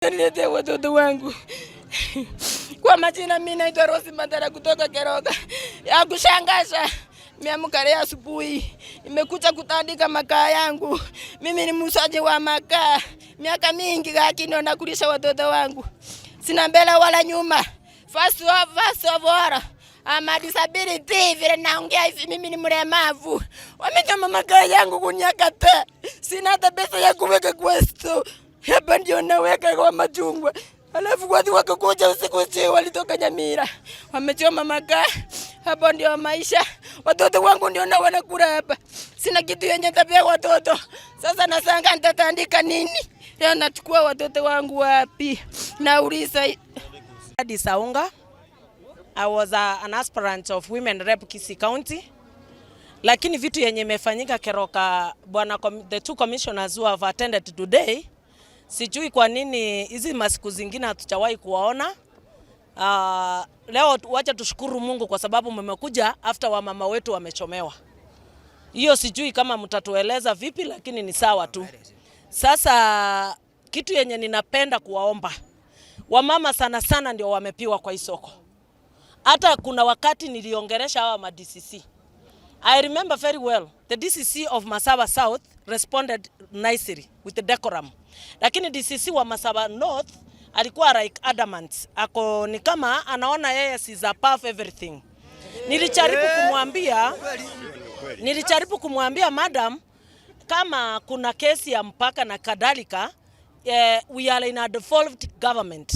Niletee watoto wangu. Kwa majina mimi naitwa Rose Mandara kutoka Keroka. Ya kushangaza, nimeamka leo asubuhi, nimekuja kutandika makaa yangu. Mimi ni muuzaji wa makaa. Miaka mingi lakini nakulisha watoto wangu. Sina mbele wala nyuma. First of all, I'm disability, vile naongea hivi mimi ni mlemavu. Wamechoma makaa yangu kunyakata. Sina hata pesa ya kuweka kwa store. Hapa ndio naweka kwa machungwa. Alafu watu wakakuja usiku walitoka Nyamira. Wamechoma makaa. Hapo ndio maisha. Watoto wangu ndio wanakula hapa. Sina kitu yenye tabia watoto. Sasa nasanga nitatandika nini? Leo nachukua watoto wangu wapi? Nauliza. Saunga. I was an aspirant of Women Rep Kisii County. Lakini vitu yenye imefanyika Keroka, the two commissioners who have attended today, sijui kwa nini hizi masiku zingine hatujawahi kuwaona. Leo wacha tushukuru Mungu kwa sababu mmekuja after wamama wetu wamechomewa. Hiyo sijui kama mtatueleza vipi, lakini ni sawa tu. Sasa kitu yenye ninapenda kuwaomba, wamama sana sana ndio wamepiwa kwa isoko. Hata kuna wakati niliongelesha hawa ma DCC. I remember very well, the DCC of Masawa South responded nicely with the decorum. Lakini DCC wa Masawa North alikuwa like adamant. Ako ni kama anaona yeye is above everything. Nilijaribu kumwambia madam, kama kuna kesi ya mpaka na kadhalika, we are in a devolved government.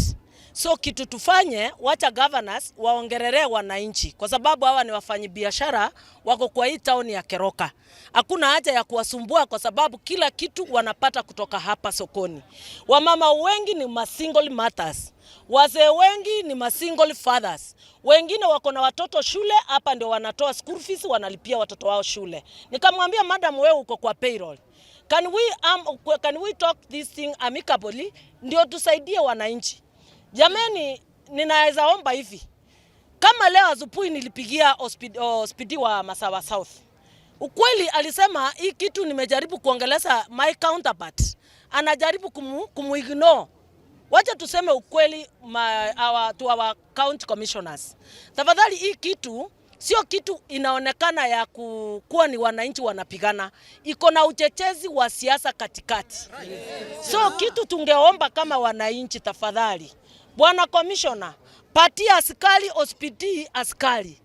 So kitu tufanye, wacha governors waongelelea wananchi kwa sababu hawa ni wafanyabiashara wako kwa hii town ya Keroka. Hakuna haja ya kuwasumbua kwa sababu kila kitu wanapata kutoka hapa sokoni. Wamama wengi ni single mothers. Wazee wengi ni single fathers. Wengine wako na watoto shule, hapa ndio wanatoa school fees, wanalipia watoto wao shule. Nikamwambia madam, wewe uko kwa payroll. Can we talk this thing amicably ndio tusaidie wananchi? Jameni, ninaweza omba hivi. Kama leo asubuhi nilipigia hospitali wa Masawa South. Ukweli alisema hii kitu nimejaribu kuongeleza my counterpart. Anajaribu kumuignore. Wacha tuseme ukweli our county commissioners. Tafadhali hii kitu sio kitu inaonekana ya kuwa ni wananchi wanapigana. Iko na uchochezi wa siasa katikati. So kitu tungeomba kama wananchi, tafadhali, Bwana Commissioner, patia askari hospitali askari.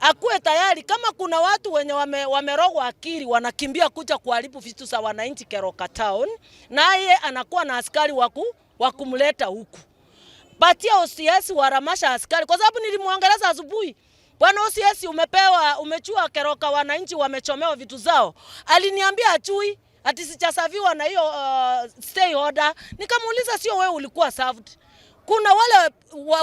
Akuwe tayari kama kuna watu wenye wamerogwa akili wanakimbia kuja kuharibu vitu za wananchi Keroka town, naye anakuwa na askari wa kumleta huku. Patia OCS waramasha askari kwa sababu nilimwangalia asubuhi. Bwana OCS umechua Keroka wananchi wamechomewa vitu zao. Aliniambia achui ati sichasaviwa na hiyo stay order. Nikamuuliza sio wewe ulikuwa served. Kuna wale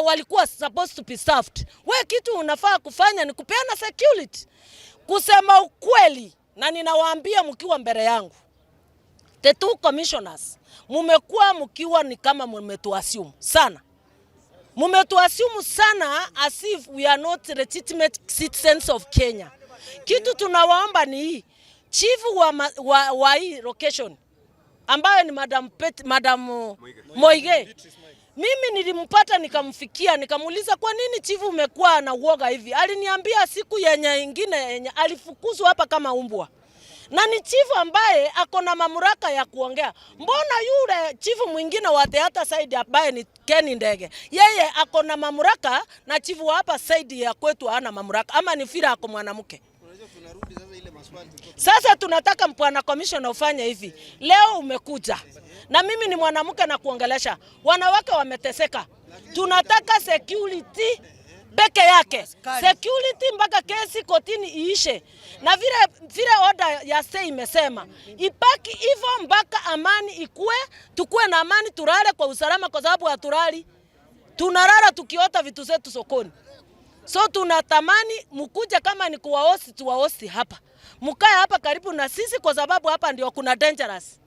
walikuwa supposed to be served. Wewe kitu unafaa kufanya ni kupeana security. Kusema ukweli, na ninawaambia mkiwa mbele yangu, the two commissioners, mumekuwa mkiwa ni kama mmetuassume sana. Mmetuassume sana as if we are not legitimate citizens of Kenya. Kitu tunawaomba ni hii, chief wa hii location ambayo ni Madam Moige. Mimi nilimpata nikamfikia nikamuuliza kwa nini chifu umekuwa na uoga hivi. Aliniambia siku yenye ingine alifukuzwa hapa kama umbwa. Na ni chifu ambaye ako na mamlaka ya kuongea. Mbona yule chifu mwingine wa Theater side ambaye ni Ken Ndege, yeye ako na mamlaka na chifu hapa side ya kwetu hana mamlaka, ama ni fira ako mwanamke? Sasa tunataka Bwana Commissioner ufanye hivi. Leo umekuja na mimi ni mwanamke na kuongelesha. Wanawake wameteseka. Tunataka security peke yake. Security mpaka kesi kotini iishe. Na vile order ya stay imesema, ipaki hivyo mpaka amani ikue, tukue na amani, turale kwa usalama kwa sababu hatulali. Tunalala tukiota vitu zetu sokoni. So tunatamani mkuja kama ni kuwaosi tuwaosi hapa. Mkae hapa karibu na sisi kwa sababu hapa ndio kuna dangerous.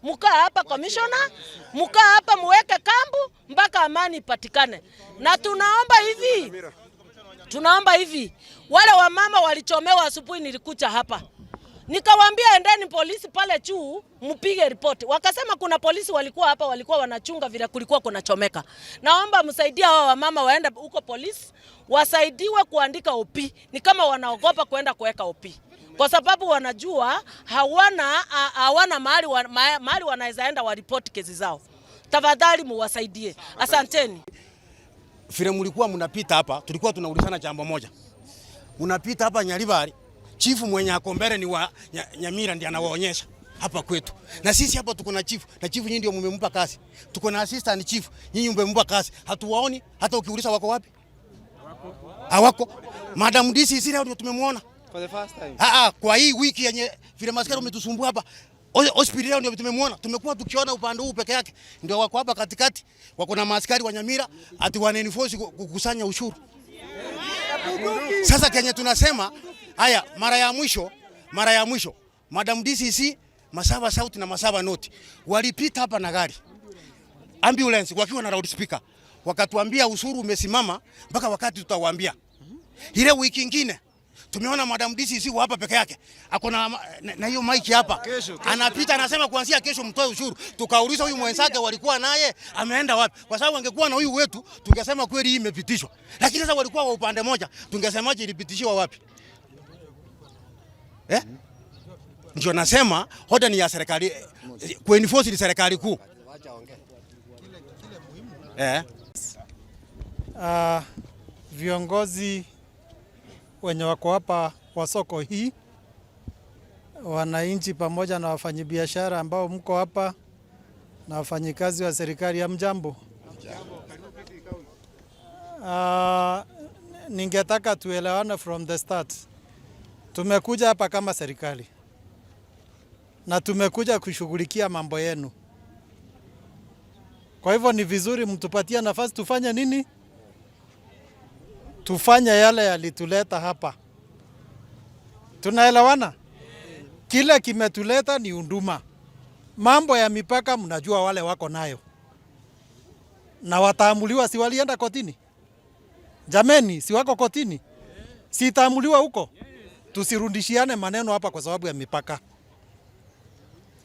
Mkae hapa commissioner, mkae hapa muweke kambu mpaka amani ipatikane. Na tunaomba hivi, wale wamama walichomewa asubuhi nilikuja hapa. Nikawaambia endeni polisi pale juu mpige ripoti. Wakasema kuna polisi walikuwa hapa, walikuwa wanachunga vile kulikuwa kuna chomeka. Naomba msaidia hao wamama waende huko polisi, wasaidiwe kuandika OP. Ni kama wanaogopa kwenda kuweka OP. Kwa sababu wanajua hawana mahali wanaweza enda waripoti kesi zao. Tafadhali muwasaidie. Asanteni. Vile mlikuwa mnapita hapa, tulikuwa tunaulizana jambo moja. Unapita hapa Nyaribari, chifu mwenye ako mbele ni wa Nyamira ndiye anawaonyesha hapa kwetu. Na sisi hapa tuko na chifu, na chifu nyinyi ndio mmempa kazi. Tuko na assistant chief, nyinyi mmempa kazi. Hatuwaoni hata ukiuliza wako wapi? Hawako. Madam DC leo ndio tumemwona. For the first time. Kwa hii wiki yenye vile maskari umetusumbua hapa. Hospitali leo ndio tumemwona. Tumekuwa tukiona upande huu peke yake. Ndio wako hapa katikati. Wako na maskari wa Nyamira ati wanenforce kukusanya ushuru. Sasa Kenya tunasema haya mara ya mwisho Madam DCC Masaba South na Masaba North walipita hapa na gari ambulance wakiwa na loudspeaker wakatuambia ushuru umesimama mpaka wakati tutawaambia. Ile wiki nyingine tumeona Madam DCC hapa peke yake ako na hiyo mic hapa anapita anasema kuanzia kesho mtoe ushuru. Tukauliza huyu mwenzake walikuwa naye ameenda wapi? Kwa sababu angekuwa na huyu wetu tungesema kweli hii imepitishwa, lakini sasa walikuwa wa upande moja, tungesemaje ilipitishiwa wapi? Ndio nasema hoda ni ya serikali, kuenforce ni serikali kuu. Viongozi wenye wako hapa wa soko hii, wananchi pamoja na wafanyabiashara ambao mko hapa na wafanyikazi wa serikali, ya mjambo. Ningetaka tuelewane from the start. Tumekuja hapa kama serikali na tumekuja kushughulikia mambo yenu. Kwa hivyo ni vizuri mtupatie nafasi tufanye nini? Tufanye yale yalituleta hapa. Tunaelewana? Kile kimetuleta ni huduma. Mambo ya mipaka mnajua wale wako nayo. Na wataamuliwa, si walienda kotini? Jameni, si wako kotini? Si taamuliwa huko? Tusirudishiane maneno hapa kwa sababu ya mipaka.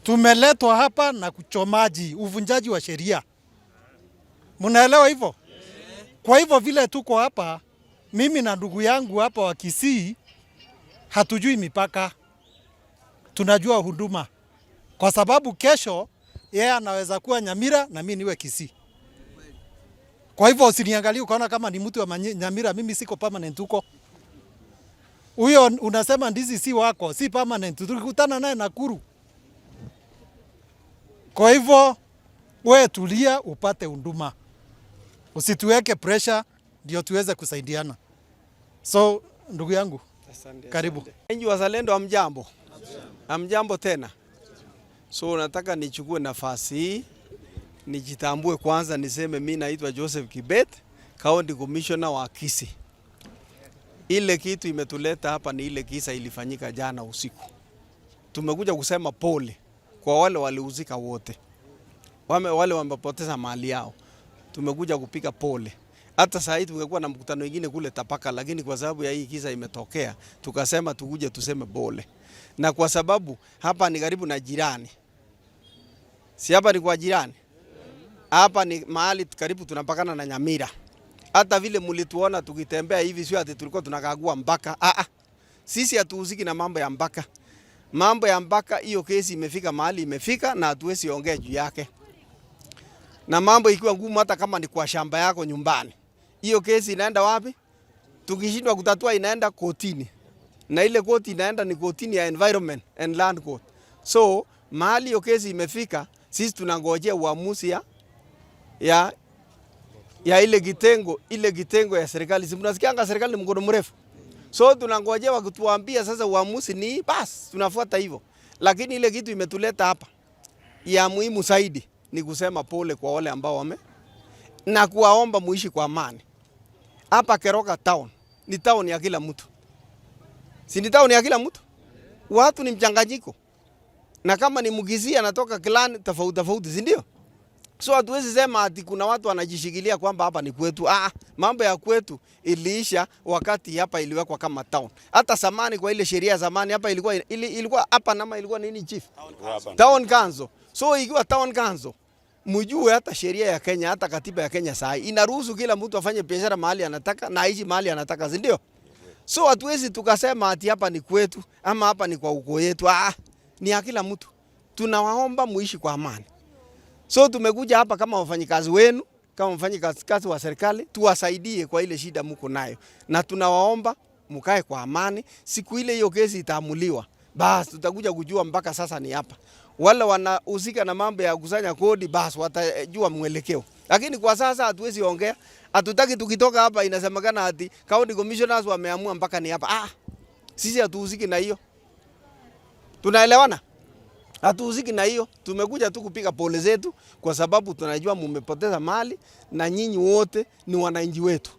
Tumeletwa hapa na kuchomaji, uvunjaji wa sheria. Mnaelewa hivyo? Kwa hivyo vile tuko hapa, mimi na ndugu yangu hapa wa Kisii hatujui mipaka. Tunajua huduma. Kwa sababu kesho yeye anaweza kuwa Nyamira na mimi niwe Kisii. Kwa hivyo usiniangalie ukaona kama ni mtu wa Nyamira, mimi siko permanent huko. Huyo unasema ndizi si wako, si permanent. Tulikutana naye Nakuru. Kwa hivyo wewe tulia upate huduma. Usituweke pressure ndio tuweze kusaidiana. So ndugu yangu, karibu. Wengi wazalendo hamjambo. Hamjambo tena. So nataka nichukue nafasi hii nijitambue kwanza, niseme mimi naitwa Joseph Kibet, County Commissioner wa Kisii. Ile kitu imetuleta hapa ni ile kisa ilifanyika jana usiku. Tumekuja kusema pole kwa wale waliuzika wote. Wale wamepoteza mali yao. Tumekuja kupika pole. Hata saa hii tungekuwa na mkutano mwingine kule Tapaka, lakini kwa sababu ya hii kisa imetokea, tukasema tukuje tuseme pole. Na kwa sababu hapa ni karibu na jirani. Si hapa ni kwa jirani. Hapa ni mahali karibu tunapakana na Nyamira. Hata vile mlituona tukitembea hivi sio ati tulikuwa tunakagua mpaka. Sisi hatuhusiki na mambo ya mpaka. Mambo ya mpaka hiyo kesi imefika mahali imefika na hatuwezi ongea juu yake. Na mambo ikiwa ngumu hata kama ni kwa shamba yako nyumbani, hiyo kesi inaenda wapi? Tukishindwa kutatua inaenda kotini. Na ile koti inaenda ni kotini ya Environment and Land Court. So mahali hiyo kesi imefika, sisi tunangojea uamuzi ya ile kitengo ya serikali. Mnasikianga serikali ni mkono mrefu. So tunangojea wakituambia sasa uamuzi ni bas, tunafuata hivyo. Lakini ile kitu imetuleta hapa ya muhimu zaidi ni kusema pole kwa wale ambao na kuwaomba muishi kwa amani. Hapa Keroka town ni town ya kila mtu. Si ni town ya kila mtu? Watu ni mchanganyiko. Na kama ni Mugizia anatoka clan tofauti tofauti, si ndio? So hatuwezi sema ati kuna watu wanajishikilia kwamba hapa ni kwetu. Mambo ya kwetu iliisha wakati hapa iliwekwa kama town. Hata zamani kwa ile sheria zamani hapa ilikuwa hapa nama ilikuwa nini chief? Town council. So ikiwa town council, mjue hata sheria ya Kenya, hata katiba ya Kenya sasa inaruhusu kila mtu afanye biashara mahali anataka na aishi mahali anataka, si ndio? So hatuwezi tukasema ati hapa ni kwetu ama hapa ni kwa ukoo yetu. Ni ya kila mtu. Tunawaomba muishi kwa amani. So tumekuja hapa kama wafanyikazi wenu, kama wafanyikazi wa serikali, tuwasaidie kwa ile shida mko nayo. Na tunawaomba mkae kwa amani. Siku ile hiyo kesi itaamuliwa, basi tutakuja kujua mpaka sasa ni hapa. Wale wanahusika na mambo ya kusanya kodi, basi watajua mwelekeo. Lakini kwa sasa hatuwezi ongea. Hatutaki tukitoka hapa inasemekana ati county commissioners wameamua mpaka ni hapa. Sisi hatuhusiki na hiyo. Tunaelewana? Hatuhusiki na hiyo. Tumekuja tu kupiga pole zetu kwa sababu tunajua mmepoteza mali na nyinyi wote ni wananchi wetu.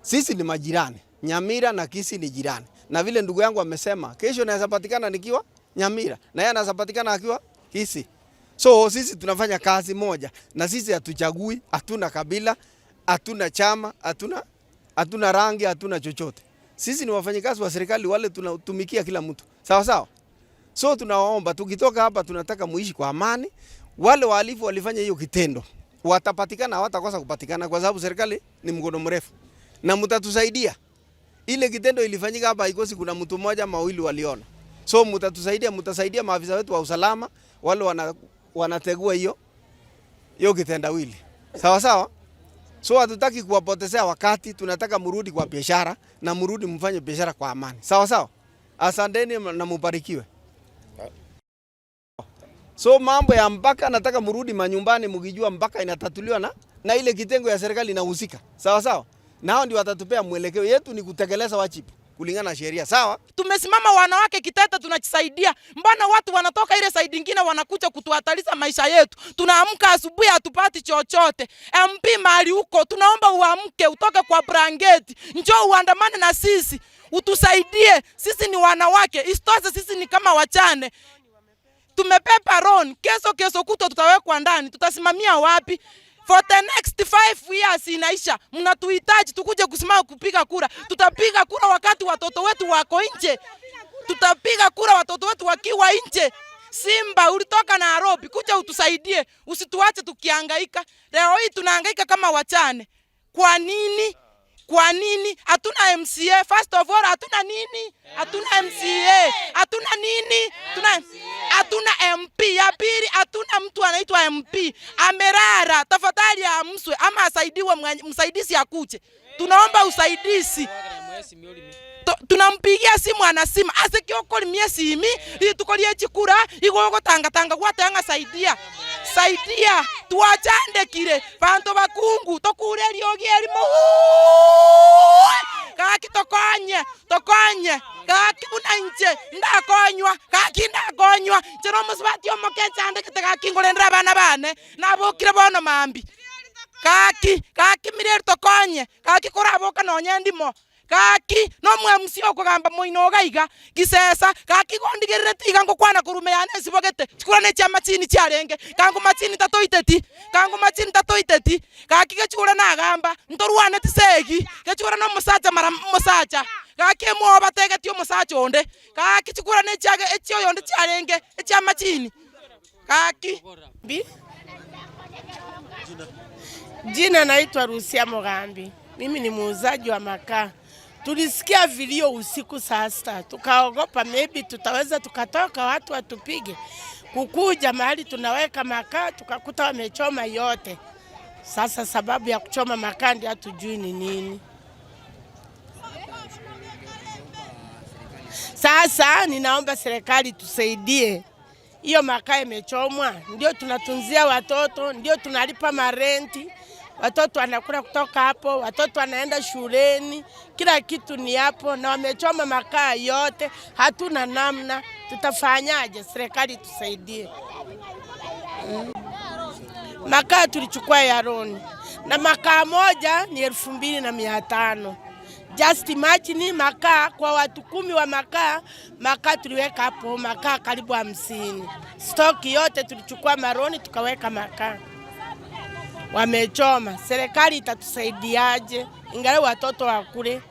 Sisi ni majirani. Nyamira na Kisii ni jirani. Na vile ndugu yangu amesema, kesho naweza patikana nikiwa Nyamira na yeye anaweza patikana akiwa Kisii. So sisi tunafanya kazi moja na sisi hatuchagui, hatuna kabila, hatuna chama, hatuna rangi, hatuna chochote. Sisi ni wafanyikazi wa serikali wale tunatumikia kila mtu. Sawa sawa? So tunawaomba tukitoka hapa tunataka muishi kwa amani. Wale wahalifu walifanya hiyo kitendo watapatikana, hawatakosa kupatikana kwa sababu serikali ni mkono mrefu. Na mtatusaidia. Ile kitendo ilifanyika hapa haikosi kuna mtu mmoja mawili waliona. So mtatusaidia, mtasaidia maafisa wetu wa usalama wale wanategua hiyo kitendawili. Sawa sawa? So hatutaki kuwapotezea wakati, tunataka mrudi kwa biashara na mrudi mfanye biashara kwa amani. Sawa sawa? Asanteni na mubarikiwe. So mambo ya mpaka nataka mrudi manyumbani mkijua mpaka inatatuliwa na ile kitengo ya serikali inahusika. Sawa sawa? Nao ndio watatupea mwelekeo. Yetu ni kutekeleza wajibu kulingana na sheria. Sawa? Tumesimama wanawake kitete tunajisaidia. Mbona watu wanatoka ile side nyingine wanakuja kutuhatalisha maisha yetu? Tunaamka asubuhi hatupati chochote. MP mahali huko tunaomba uamke utoke kwa blanketi. Njoo uandamane na sisi. Utusaidie. Sisi ni wanawake. Isitoshe sisi ni kama wachane. Tumepepa loan. Kesho kuto tutawekwa ndani. Tutasimamia wapi? For the next 5 years inaisha. Mnatuhitaji tukuje kusimama kupiga kura. Tutapiga kura wakati watoto wetu wako nje. Tutapiga kura watoto wetu wakiwa nje. Simba ulitoka Nairobi, kuja utusaidie. Usituache tukihangaika. Leo hii tunahangaika kama wachane. Kwa nini? Kwa nini? Hatuna MCA. First of all, hatuna nini? Hatuna MCA. Hatuna nini? Hatuna MP. Ya pili, hatuna mtu anaitwa MP. Amerara. Tafadhali amswe ama asaidiwe msaidizi akuje. Tunaomba usaidizi. Tunampigia simu anasema asekiokoli miesi imi litukolie chikura igogo tanga gwatanga saidia tuachande kire bantu bakungu tokure liogi elimo kaki tokonye kaki unanje ndakonywa jero musbati omokechande kitaka ngolendra bana bane nabokire bono mambi kaki mirero tokonye kaki koraboka nonyendimo kaki no mwamusio kugamba moino gaiga gisesa kaki gondigerere tiga ngokwana kurume yane sibogete chikurane cha machini cyarenge kango machini tatoiteti kaki gechura nagamba ntorwane tisegi gechura no musacha kaki mo batege musacha onde kaki chikurane chaga echyo yonde cyarenge echa machini kaki Jina naitwa Rusia Mogambi. Mimi ni muuzaji wa makaa. Tulisikia vilio usiku saa 6. Tukaogopa maybe tutaweza tukatoka watu watupige. Kukuja mahali tunaweka makaa tukakuta wamechoma yote. Sasa sababu ya kuchoma makaa ndio hatujui ni nini. Sasa ninaomba serikali tusaidie. Hiyo makaa imechomwa, ndio tunatunzia watoto, ndio tunalipa marenti. Watoto wanakula kutoka hapo, watoto wanaenda shuleni, kila kitu ni hapo na wamechoma makaa yote, hatuna namna. Tutafanyaje? Serikali tusaidie. Makaa tulichukua ya loan. Na makaa moja ni 2,500. Just imagine makaa kwa watu 10 wa makaa tuliweka hapo makaa karibu 50. Stock yote tulichukua maroni tukaweka makaa. wamechoma. Serikali itatusaidiaje? Ingawa watoto wakule.